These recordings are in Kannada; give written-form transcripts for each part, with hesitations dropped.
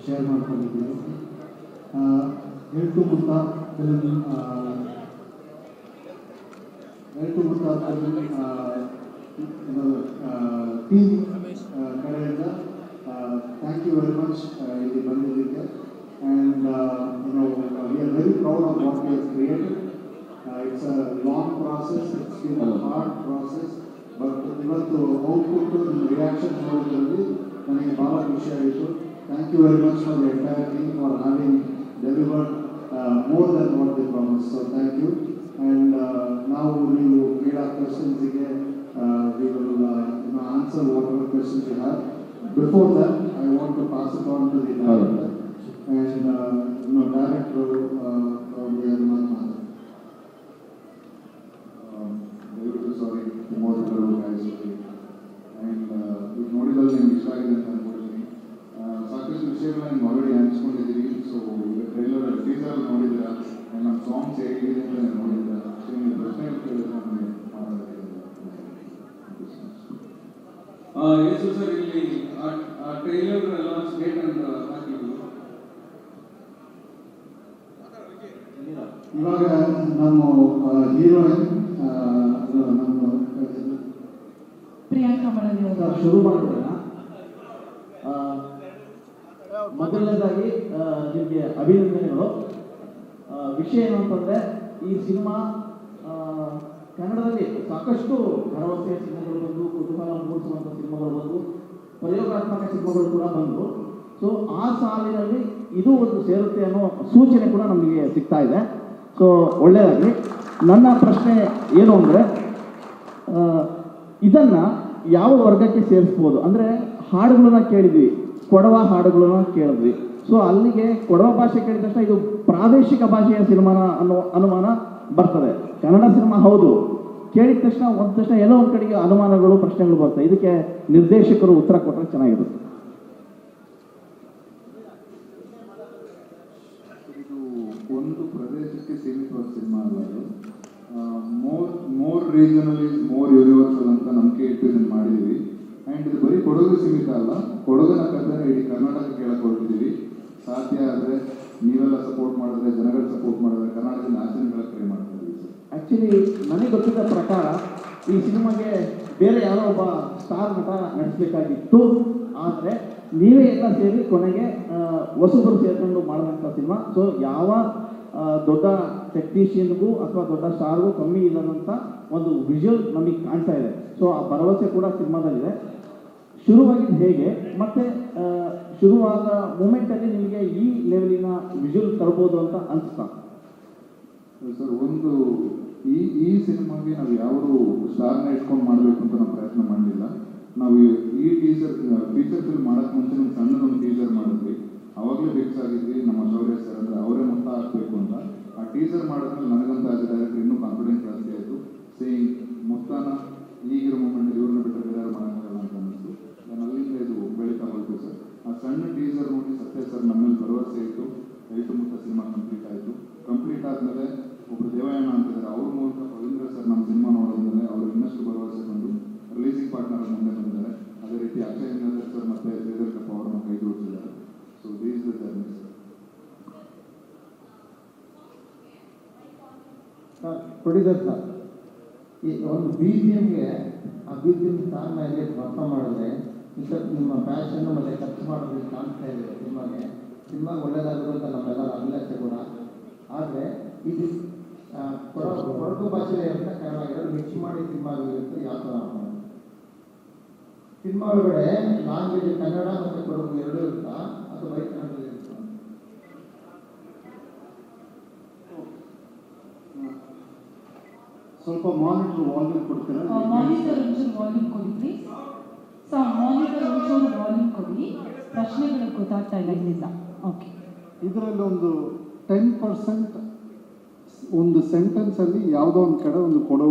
ಶೇರ್ ಮಾಡ್ಕೊಂಡಿದ್ದೀನಿ. ಹೇಳ್ತು ಮುತ್ತ ಫಿಲ್ಮ್ ಟೀಮ್ ಕಡೆಯಿಂದ ಥ್ಯಾಂಕ್ ಯು ವೆರಿ ಮಚ್ ಇಲ್ಲಿ ಬಂದಿದ್ದಕ್ಕೆ. And we are very proud of what we have created. It's a long process, it's been a hard process. But ಇವತ್ತು ಔಟ್ಪುಟ್ಟು ರಿಯಾಕ್ಷನ್ ನೋಡೋದ್ರಲ್ಲಿ ನನಗೆ ಭಾಳ ಖುಷಿ ಆಯಿತು. Thank you very much for the entire team for having delivered more than what they promised. So thank you. And now you read our questions again. We will answer whatever questions you have. Before that, I want to pass it on to the director. And director probably Hanuman. Sorry, more guys. And if ನೋಡಿದಲ್ಲಿ ನಿಮ್ಗೆ ಇಷ್ಟ ಆಗಿದೆ ಅಂತ ಅನ್ಕೊಳ್ತೀನಿ. ಸಾಕಷ್ಟು ವಿಷಯಗಳನ್ನ ಆಲ್ರೆಡಿ ಹಂಚ್ಕೊಂಡಿದ್ದೀವಿ. ಸೊ ಟ್ರೈಲರ್ ಟೀಸರ್ ನೋಡಿದ್ದೀರಾ, ನಮ್ಮ ಸಾಂಗ್ಸ್ ಹೇಗಿದೆ ಅಂತ ನೋಡಿದ್ದೀರಾ. ಸೊ ನೀವು ಪ್ರಶ್ನೆ ಕೇಳಿದ್ರೆ ನಮಗೆ ಯೇಸು ಸರ್, ಇಲ್ಲಿ ಆ ಟ್ರೈಲರ್ ಎಲ್ಲ ಸ್ಟೇಟ್ ಅಂತ ಹಾಕಿದ್ರು. ಇವಾಗ ನಮ್ಮ ಹೀರೋಯಿನ್ ನಮ್ಮ ಪ್ರಿಯಾಂಕಾ ಮಳಲಿ ಶುರು ಮಾಡೋಣ. ಮೊದಲನೇದಾಗಿ ನಿಮಗೆ ಅಭಿನಂದನೆಗಳು. ವಿಷಯ ಏನು ಅಂತಂದರೆ, ಈ ಸಿನಿಮಾ ಕನ್ನಡದಲ್ಲಿ ಸಾಕಷ್ಟು ಭರವಸೆಯ ಸಿನಿಮಾಗಳು ಬಂದು, ಕುತೂಹಲ ಮೂಡಿಸುವಂಥ ಸಿನಿಮಾಗಳು ಬಂದು, ಪ್ರಯೋಗಾತ್ಮಕ ಸಿನಿಮಾಗಳು ಕೂಡ ಬಂದು. ಸೊ ಆ ಸಾಲಿನಲ್ಲಿ ಇದು ಒಂದು ಸೇರುತ್ತೆ ಅನ್ನೋ ಸೂಚನೆ ಕೂಡ ನಮಗೆ ಸಿಗ್ತಾ ಇದೆ. ಸೊ ಒಳ್ಳೆಯದಾಗಿ. ನನ್ನ ಪ್ರಶ್ನೆ ಏನು ಅಂದರೆ, ಇದನ್ನು ಯಾವ ವರ್ಗಕ್ಕೆ ಸೇರಿಸ್ಬೋದು? ಅಂದರೆ ಹಾಡುಗಳನ್ನ ಕೇಳಿದ್ವಿ, ಕೊಡವ ಹಾಡುಗಳನ್ನ ಕೇಳಿದ್ವಿ. ಸೊ ಅಲ್ಲಿಗೆ ಕೊಡವ ಭಾಷೆ ಕೇಳಿದ ತಕ್ಷಣ ಇದು ಪ್ರಾದೇಶಿಕ ಭಾಷೆಯ ಸಿನಿಮಾನ ಅನ್ನೋ ಅನುಮಾನ ಬರ್ತದೆ. ಕನ್ನಡ ಸಿನಿಮಾ ಹೌದು, ಕೇಳಿದ ತಕ್ಷಣ ಎಲ್ಲೋ ಒಂದು ಕಡೆಗೆ ಅನುಮಾನಗಳು, ಪ್ರಶ್ನೆಗಳು ಬರ್ತವೆ. ಇದಕ್ಕೆ ನಿರ್ದೇಶಕರು ಉತ್ತರ ಕೊಟ್ಟರೆ ಚೆನ್ನಾಗಿರುತ್ತೆ. ಇದು ಒಂದು ಪ್ರದೇಶಕ್ಕೆ ಸೀಮಿತವಾದ ಸಿನಿಮಾ ಅಲ್ಲ. ಅದು more regional is more universal ಅಂತ ನಂಬಿಕೆ ಇಟ್ಟು ಇದನ್ನು ಮಾಡಿದ್ದೀವಿ. ಆ್ಯಂಡ್ ಇದು ಬರೀ ಕೊಡಗು ಸೀಮಿತ ಅಲ್ಲ, ಕೊಡಗನ ಕಥೆನ ಇಡೀ ಕರ್ನಾಟಕ ಕೇಳಕ್ಕೆ ಹೊರಟಿದ್ದೀವಿ. ಸಾಧ್ಯ ಆದರೆ ನೀವೆಲ್ಲ ಸಪೋರ್ಟ್ ಮಾಡಿದ್ರೆ, ಜನಗಳ ಸಪೋರ್ಟ್ ಮಾಡಿದ್ರೆ, ಕರ್ನಾಟಕದ ಆಚರಣೆಗಳ ಟ್ರೈ ಮಾಡ್ತಾ ಇದ್ದೀವಿ ಸರ್. ಆ್ಯಕ್ಚುಲಿ ನನಗೆ ಗೊತ್ತಿದ್ದ ಪ್ರಕಾರ ಈ ಸಿನಿಮಾಗೆ ಬೇರೆ ಯಾರೋ ಒಬ್ಬ ಸ್ಟಾರ್ ನಟ ನಡೆಸಬೇಕಾಗಿತ್ತು. ಆದರೆ ನೀವೇ ಎಲ್ಲ ಸೇರಿ ಕೊನೆಗೆ ಹೊಸಬರು ಸೇರ್ಕೊಂಡು ಮಾಡುವಂಥ ಸಿನಿಮಾ. ಸೊ ಯಾವ ದೊಡ್ಡ ಟೆಕ್ನಿಷಿಯನ್ಗೂ ಅಥವಾ ದೊಡ್ಡ ಸ್ಟಾರ್ಗೂ ಕಮ್ಮಿ ಇಲ್ಲದಂಥ ಒಂದು ವಿಜುವಲ್ ನಮಗೆ ಕಾಣ್ತಾ ಇದೆ. ಸೊ ಆ ಭರವಸೆ ಕೂಡ ಸಿನಿಮಾದಲ್ಲಿದೆ. ಶುರುವಾಗಿದ್ದು ಹೇಗೆ, ಮತ್ತು ಶುರುವಾದ ಮೂಮೆಂಟಲ್ಲಿ ನಿಮಗೆ ಈ ಲೆವೆಲಿನ ವಿಜುವಲ್ ತರ್ಬೋದು ಅಂತ ಅನಿಸ್ತಾ? ಸರ್, ಒಂದು ಈ ಸಿನಿಮಾಗೆ ನಾವು ಯಾವುದು ಸ್ಟಾರ್ನ ಇಟ್ಕೊಂಡು ಮಾಡಬೇಕು ಅಂತ ನಾವು ಪ್ರಯತ್ನ ಮಾಡಲಿಲ್ಲ. ನಾವು ಈ ಫೀಚರ್ ಫಿಲ್ಮ್ ಮಾಡೋಕ್ಕೆ ಮುಂಚೆ ನಮ್ಮ ಸಣ್ಣದೊಂದು ಟೀಸರ್ ಮಾಡಿದ್ವಿ. ಅವಾಗಲೇ ಫಿಕ್ಸ್ ಆಗಿದ್ವಿ ನಮ್ಮ ಶೌರ್ಯ ಸರ್ ಅಂದರೆ ಅವರೇ ಮೊತ್ತ ಹಾಕಬೇಕು ಅಂತ. ಆ ಟೀಸರ್ ಮಾಡಿದ್ಮೇಲೆ ನನಗಂತ ಆಸ್ ಎ ಡೈರೆಕ್ಟರ್ ಇನ್ನೂ ಕಾನ್ಫಿಡೆನ್ಸ್ ಜಾಸ್ತಿ ಆಯಿತು. ಸೇಯಿಂಗ್ ಮೊತ್ತನ ಈಗಿರೋ ಮೂಮೆಂಟ್ ಇವ್ರನ್ನ ಬಿಟ್ಟರೆ ಬೇರೆ ಮಾಡೋಕ್ಕಾಗಲ್ಲ ಅಂತ ಅನ್ನಿಸ್ತು. ನಾನು ಅಲ್ಲಿಂದ ಇದು ಬೆಳೀತಾ ಹೋಗ್ತು ಸರ್. ಆ ಸಣ್ಣ ಟೀಸರ್ ನೋಡಿ ಸತ್ಯ ಸರ್ ನಮ್ಮಲ್ಲಿ ಭರವಸೆ ಇತ್ತು. ಹೇಳ್ತು ಮುತ್ತ ಸಿನಿಮಾ ಕಂಪ್ಲೀಟ್ ಆಯಿತು. ಕಂಪ್ಲೀಟ್ ಆದಮೇಲೆ ಒಬ್ಬರು ದೇವಯಾನ ಅಂತಿದ್ದಾರೆ, ಅವ್ರ ಮೂಲಕ ಪವಿಂದ್ರ ಸರ್ ನಮ್ಮ ಸಿನಿಮಾ ನೋಡೋದ್ಮೇಲೆ ಅವರು ಇನ್ನಷ್ಟು ಭರವಸೆ ಬಂದು ರಿಲೀಸಿಂಗ್ ಪಾರ್ಟ್ನರ್ ಮುಂದೆ ಬಂದಿದ್ದಾರೆ. ಅದೇ ರೀತಿ ಅಕ್ಷಯ್ ಇಂದ್ರ ಸರ್ ಮತ್ತು ಶ್ರೀಧರ್ ಕಪ್ಪ ಅವರನ್ನು ಕೈ ಜೋಡಿಸಿದ್ದಾರೆ. So these the journey sir. Producer sir, ಈ ಒಂದು BGMಗೆ ಆ BGM ಸಾಂಗ್ ಮೇಲೆ ವರ್ತ ಮಾಡಿದ್ರೆ ಇಷ್ಟೊತ್ತು ನಿಮ್ಮ ಪ್ಯಾಷನ್ನು ಮತ್ತು ಖರ್ಚು ಮಾಡೋದು ಕಾಣ್ತಾ ಇದೆ ಸಿನಿಮಾಗೆ ಒಳ್ಳೆಯದಾಗೋದು ಅಂತ ನಮ್ಮೆಲ್ಲರ ಅಭಿಲಾಷೆ ಕೂಡ. ಆದರೆ ಇದು ಕೊಡಗು ಭಾಷೆ ಅಂತ ಕನ್ನಡ ಎರಡು ಮಿಕ್ಸ್ ಮಾಡಿ ಸಿನಿಮಾ ಆಗಿರುತ್ತೆ. ಯಾವ ಥರ ಸಿನಿಮಾ ಒಳಗಡೆ ಲ್ಯಾಂಗ್ವೇಜ್ ಕನ್ನಡ ಮತ್ತು ಕೊಡಗು ಎರಡೂ ಇರುತ್ತಾ ಅಥವಾ ಬರೀ ಕನ್ನಡದಲ್ಲಿ ಇರುತ್ತಾ? ಸ್ವಲ್ಪ ಮಾನಿಟರ್ ವಾಲ್ಯೂಮ್ ಕೊಡ್ತೀರಾ? ಮಾನಿಟರ್ ಒಂಚೂರು ವಾಲ್ಯೂಮ್ ಕೊಡಿ ಪ್ಲೀಸ್. ಸೊ ಮಾನಿಟರ್ ಒಂಚೂರು ವಾಲ್ಯೂಮ್ ಕೊಡಿ. ಪ್ರಶ್ನೆಗಳು ಗೊತ್ತಾಗ್ತಾ ಇಲ್ಲ ಇಲ್ಲಿಂದ. ಓಕೆ. ಇದರಲ್ಲಿ ಒಂದು 10% ಒಂದು ಸೆಂಟೆನ್ಸಲ್ಲಿ ಯಾವುದೋ ಒಂದು ಕಡೆ ಒಂದು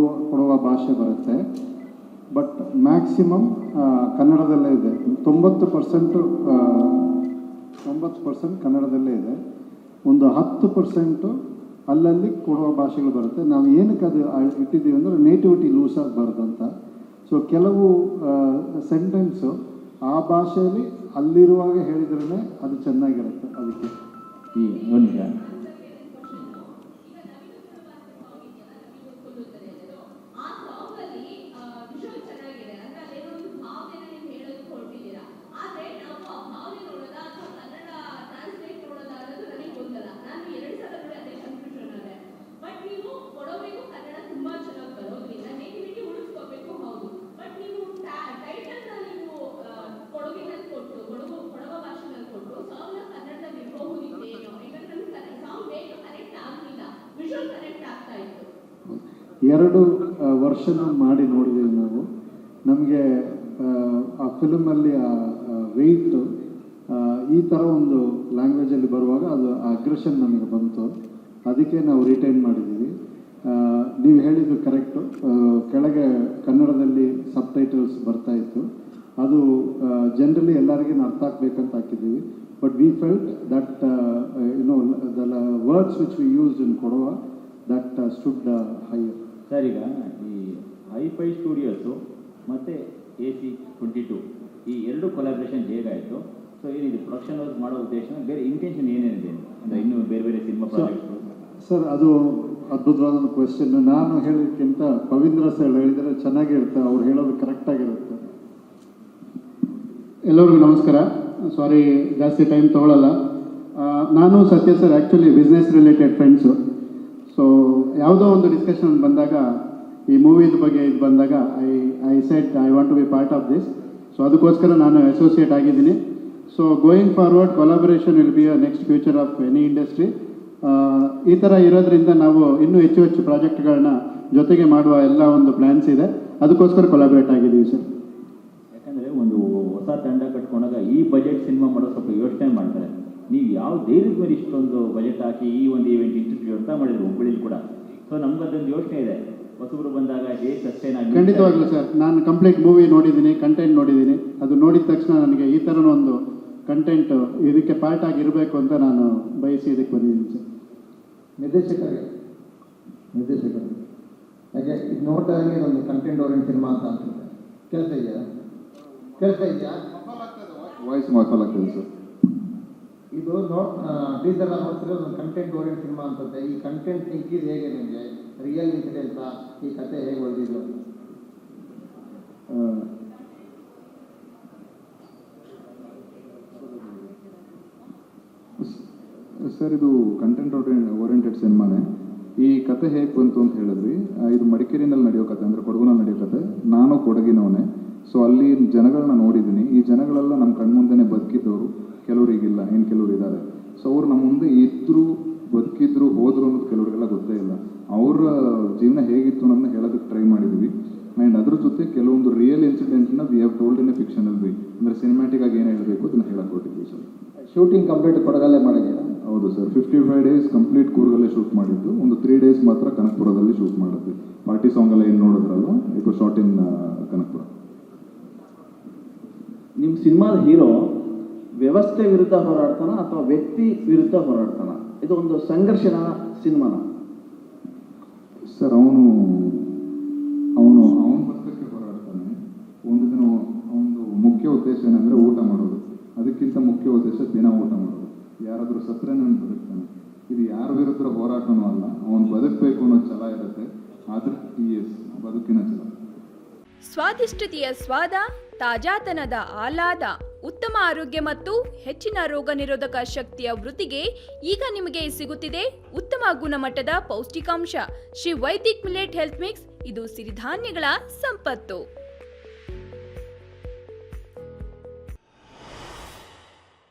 ಕೊಡುವ ಭಾಷೆ ಬರುತ್ತೆ. ಬಟ್ ಮ್ಯಾಕ್ಸಿಮಮ್ ಕನ್ನಡದಲ್ಲೇ ಇದೆ. 90% ಕನ್ನಡದಲ್ಲೇ ಇದೆ. ಒಂದು 10% ಅಲ್ಲಲ್ಲಿ ಕೊಡುವ ಭಾಷೆಗಳು ಬರುತ್ತೆ. ನಾವು ಏನಕ್ಕೆ ಅದು ಇಟ್ಟಿದ್ದೀವಿ ಅಂದರೆ ನೇಟಿವಿಟಿ ಲೂಸ್ ಆಗಬಾರ್ದು ಅಂತ. ಸೊ ಕೆಲವು ಸೆಂಟೆನ್ಸು ಆ ಭಾಷೆಯಲ್ಲಿ ಅಲ್ಲಿರುವಾಗ ಹೇಳಿದ್ರೇ ಅದು ಚೆನ್ನಾಗಿರುತ್ತೆ. ಅದಕ್ಕೆ ಈ ಒಂದು ನಿಮಿಷ. ಎರಡು ವರ್ಷನ ಮಾಡಿ ನೋಡಿದ್ದೀವಿ ನಾವು. ನಮಗೆ ಆ ಫಿಲ್ಮಲ್ಲಿ ಆ ವೆಯ್ಟು ಈ ಥರ ಒಂದು ಲ್ಯಾಂಗ್ವೇಜಲ್ಲಿ ಬರುವಾಗ ಅದು ಅಗ್ರೆಷನ್ ನಮಗೆ ಬಂತು. ಅದಕ್ಕೆ ನಾವು ರಿಟೈನ್ ಮಾಡಿದ್ದೀವಿ. ನೀವು ಹೇಳಿದ್ದು ಕರೆಕ್ಟು. ಕೆಳಗೆ ಕನ್ನಡದಲ್ಲಿ ಸಬ್ ಟೈಟಲ್ಸ್ ಬರ್ತಾಯಿತ್ತು. ಅದು ಜನರಲಿ ಎಲ್ಲರಿಗೂ ಅರ್ಥ ಆಗಬೇಕಂತ ಹಾಕಿದ್ದೀವಿ. But we felt that the words which we used in Kodava that stood higher. Sir, ಈಗ ಈ ಹೈಫೈ ಸ್ಟುಡಿಯೋಸು ಮತ್ತು AC22 ಈ ಎರಡು ಕೊಲಾಬ್ರೇಷನ್ ಹೇಗಾಯಿತು? ಸೊ ಏನಿದೆ ಪ್ರೊಡಕ್ಷನ್ ವರ್ಕ್ ಮಾಡೋ ಉದ್ದೇಶ, ಬೇರೆ ಇಂಟೆನ್ಷನ್ ಏನೇನಿದೆ ಅಂದರೆ ಇನ್ನೂ ಬೇರೆ ಬೇರೆ ಸಿನಿಮಾ ಪ್ರಾಜೆಕ್ಟ್ಸು? ಸರ್, ಅದು ಅದ್ಭುತವಾದ ಕ್ವೆಶ್ಚನ್. ನಾನು ಹೇಳೋದಕ್ಕಿಂತ ಪವೀಂದ್ರ ಸರ್ ಹೇಳಿದರೆ ಚೆನ್ನಾಗಿ ಇರುತ್ತೆ. ಅವ್ರು ಹೇಳೋದು ಕರೆಕ್ಟಾಗಿರುತ್ತೆ. ಎಲ್ಲರಿಗೂ ನಮಸ್ಕಾರ. ಸಾರಿ, ಜಾಸ್ತಿ ಟೈಮ್ ತೊಗೊಳ್ಳಲ್ಲ. ನಾನು Sathya sir actually business related friends. So ಯಾವುದೋ ಒಂದು ಡಿಸ್ಕಷನ್ ಬಂದಾಗ, ಈ ಮೂವಿದ ಬಗ್ಗೆ ಇದು ಬಂದಾಗ I said I want to be part of this. So ಅದಕ್ಕೋಸ್ಕರ ನಾನು ಅಸೋಸಿಯೇಟ್ ಆಗಿದ್ದೀನಿ. So going forward collaboration will be a next future of any industry. ಈ ಥರ ಇರೋದ್ರಿಂದ ನಾವು ಇನ್ನೂ ಹೆಚ್ಚು ಹೆಚ್ಚು ಪ್ರಾಜೆಕ್ಟ್ಗಳನ್ನ ಜೊತೆಗೆ ಮಾಡುವ ಎಲ್ಲ ಒಂದು ಪ್ಲ್ಯಾನ್ಸ್ ಇದೆ. ಅದಕ್ಕೋಸ್ಕರ ಕೊಲಾಬರೇಟ್ ಆಗಿದ್ದೀವಿ ಸರ್. ಯಾಕಂದರೆ ಒಂದು ಹೊಸ ತಂಡ ಕಟ್ಕೊಂಡಾಗ ಈ ಬಜೆಟ್ ಸಿನಿಮಾ ಮಾಡೋ ಸ್ವಲ್ಪ ಯೋಚನೆ ಮಾಡ್ತಾರೆ. ನೀವು ಯಾವ ಧೈರ್ಯದ ಮೇಲೆ ಇಷ್ಟೊಂದು ಬಜೆಟ್ ಹಾಕಿ ಈ ಒಂದು ಈವೆಂಟ್ ಇನ್ಸ್ಟಿಟ್ಯೂಟ್ ಅಂತ ಮಾಡಿದ್ರು ಹುಬ್ಬಳ್ಳಿಲಿ ಕೂಡ. ಸೊ ನಮ್ಗದೊಂದು ಯೋಚನೆ ಇದೆ, ಹೊಸಬ್ರು ಬಂದಾಗ ಹೇಗೆ ಸಸ್ಟೈನ್ ಆಗಿ. ಖಂಡಿತವಾಗ್ಲೂ ಸರ್, ನಾನು ಕಂಪ್ಲೀಟ್ ಮೂವಿ ನೋಡಿದ್ದೀನಿ, ಕಂಟೆಂಟ್ ನೋಡಿದ್ದೀನಿ. ಅದು ನೋಡಿದ ತಕ್ಷಣ ನನಗೆ ಈ ಥರ ಒಂದು ಕಂಟೆಂಟ್ ಇದಕ್ಕೆ ಪಾರ್ಟ್ ಆಗಿರಬೇಕು ಅಂತ ನಾನು ಬಯಸಿ ಇದಕ್ಕೆ ಬಂದಿದ್ದೀನಿ ಸರ್. ನಿರ್ದೇಶಕರು ಯಾಕೆ ಇದು ನೋಡಿದಾಗೆ ಒಂದು ಕಂಟೆಂಟ್ ಓರಿಯೆಂಟ್ ಸಿನಿಮಾ ಅಂತ ಅನ್ಸುತ್ತೆ. ಕೆಲಸ ಇದೆಯಾ ವಾಯ್ಸ್ ಮಾತಾಡಲಾಗ್ತದೆ ಸರ್. ಇದು ಟೀಸರ್ ನೋಡ್ತಿರೋ ಒಂದು ಕಂಟೆಂಟ್ ಓರಿಯೆಂಟ್ ಸಿನಿಮಾ ಅನ್ಸುತ್ತೆ. ಈ ಕಂಟೆಂಟ್ ಸಿಕ್ಕಿದ್ದು ಹೇಗೆ ನಿಮಗೆ? ರಿಯಲ್ ಇನ್ಸಿಡೆಂಟಾ? ಈ ಕತೆ ಹೇಗೆ ಹೊಡೆದಿದ್ದು? ಸರ್, ಇದು ಕಂಟೆಂಟ್ ಓರಿಯೆಂಟೆಡ್ ಸಿನಿಮಾನೇ. ಈ ಕತೆ ಹೇಗೆ ಬಂತು ಅಂತ ಹೇಳಿದ್ವಿ. ಇದು ಮಡಿಕೇರಿನಲ್ಲಿ ನಡೆಯೋ ಕತೆ, ಅಂದರೆ ಕೊಡಗುನಲ್ಲಿ ನಡೆಯೋ ಕತೆ. ನಾನು ಕೊಡಗಿನವನೇ. ಸೊ ಅಲ್ಲಿ ಜನಗಳನ್ನ ನೋಡಿದ್ದೀನಿ. ಈ ಜನಗಳೆಲ್ಲ ನಮ್ಮ ಕಣ್ಮುಂದೆನೇ ಬದುಕಿದ್ದವರು, ಕೆಲವರಿಗಿಲ್ಲ, ಇನ್ನು ಕೆಲವರು ಇದ್ದಾರೆ. ಸೊ ಅವ್ರು ನಮ್ಮ ಮುಂದೆ ಇದ್ದರು, ಬದುಕಿದ್ರು, ಹೋದ್ರು ಅನ್ನೋದು ಕೆಲವರಿಗೆಲ್ಲ ಗೊತ್ತೇ ಇಲ್ಲ. ಅವರ ಜೀವನ ಹೇಗಿತ್ತು ಅನ್ನೋದನ್ನ ಹೇಳೋದಕ್ಕೆ ಟ್ರೈ ಮಾಡಿದ್ವಿ. ಆ್ಯಂಡ್ ಅದ್ರ ಜೊತೆ ಕೆಲವೊಂದು ರಿಯಲ್ ಇನ್ಸಿಡೆಂಟ್ನ we have told in a fictional ಬಿ, ಅಂದರೆ ಸಿನಿಮ್ಯಾಟಿಕ್ ಆಗಿ ಏನು ಹೇಳಬೇಕು ಅದನ್ನು ಹೇಳಕ್ಕೆ ಕೊಟ್ಟಿದ್ವಿ ಸರ್. ಶೂಟಿಂಗ್ ಕಂಪ್ಲೀಟ್ ಕೊಡಗಲ್ಲೇ ಮಾಡಿದ್ದೀರಾ? ಹೌದು ಸರ್, 55 ಡೇಸ್ ಕಂಪ್ಲೀಟ್ ಕೂರ್ಗಲ್ಲೇ ಶೂಟ್ ಮಾಡಿದ್ದು. ಒಂದು 3 ಡೇಸ್ ಮಾತ್ರ ಕನಕಪುರದಲ್ಲಿ ಶೂಟ್ ಮಾಡಿದ್ವಿ. ಪಾರ್ಟಿ ಸಾಂಗ್ ಎಲ್ಲ ಏನು ನೋಡಿದ್ರಲ್ಲ, ಇಟ್ ವಾಸ್ ಶಾಟ್ ಇನ್ ಕನಕಪುರ. ನಿಮ್ಮ ಸಿನಿಮಾದ ಹೀರೋ ವ್ಯವಸ್ಥೆ ವಿರುದ್ಧ ಹೋರಾಡ್ತಾನ ಅಥವಾ ವ್ಯಕ್ತಿ ವಿರುದ್ಧ ಹೋರಾಡ್ತಾನ? ಇದು ಒಂದು ಸಂಘರ್ಷಣ ಸಿನಿಮಾನ ಸರ್? ಅವನು ಬದುಕಕ್ಕೆ ಹೋರಾಡ್ತಾನೆ. ಒಂದು ದಿನ ಅವನು ಮುಖ್ಯ ಉದ್ದೇಶ ಏನಂದರೆ ಊಟ ಮಾಡೋದು. ಅದಕ್ಕಿಂತ ಮುಖ್ಯ ಉದ್ದೇಶ ದಿನ ಊಟ ಮಾಡೋದು. ಯಾರಾದರೂ ಸತ್ತರೆ ನಾನು ಬದುಕ್ತಾನೆ. ಇದು ಯಾರ ವಿರುದ್ಧ ಹೋರಾಟನೂ ಅಲ್ಲ, ಅವನು ಬದುಕಬೇಕು ಅನ್ನೋ ಛಲ ಇರುತ್ತೆ. ಆದ್ರೆ ಬದುಕಿನ ಛಲ. ಸ್ವಾದಿಷ್ಟತೆಯ ಸ್ವಾದ, ತಾಜಾತನದ ಆಹ್ಲಾದ, ಉತ್ತಮ ಆರೋಗ್ಯ ಮತ್ತು ಹೆಚ್ಚಿನ ರೋಗ ನಿರೋಧಕ ಶಕ್ತಿಯ ವೃದ್ಧಿಗೆ ಈಗ ನಿಮಗೆ ಸಿಗುತ್ತಿದೆ ಉತ್ತಮ ಗುಣಮಟ್ಟದ ಪೌಷ್ಟಿಕಾಂಶ. Shri Vaidik millet health mix. ಇದು ಸಿರಿಧಾನ್ಯಗಳ ಸಂಪತ್ತು.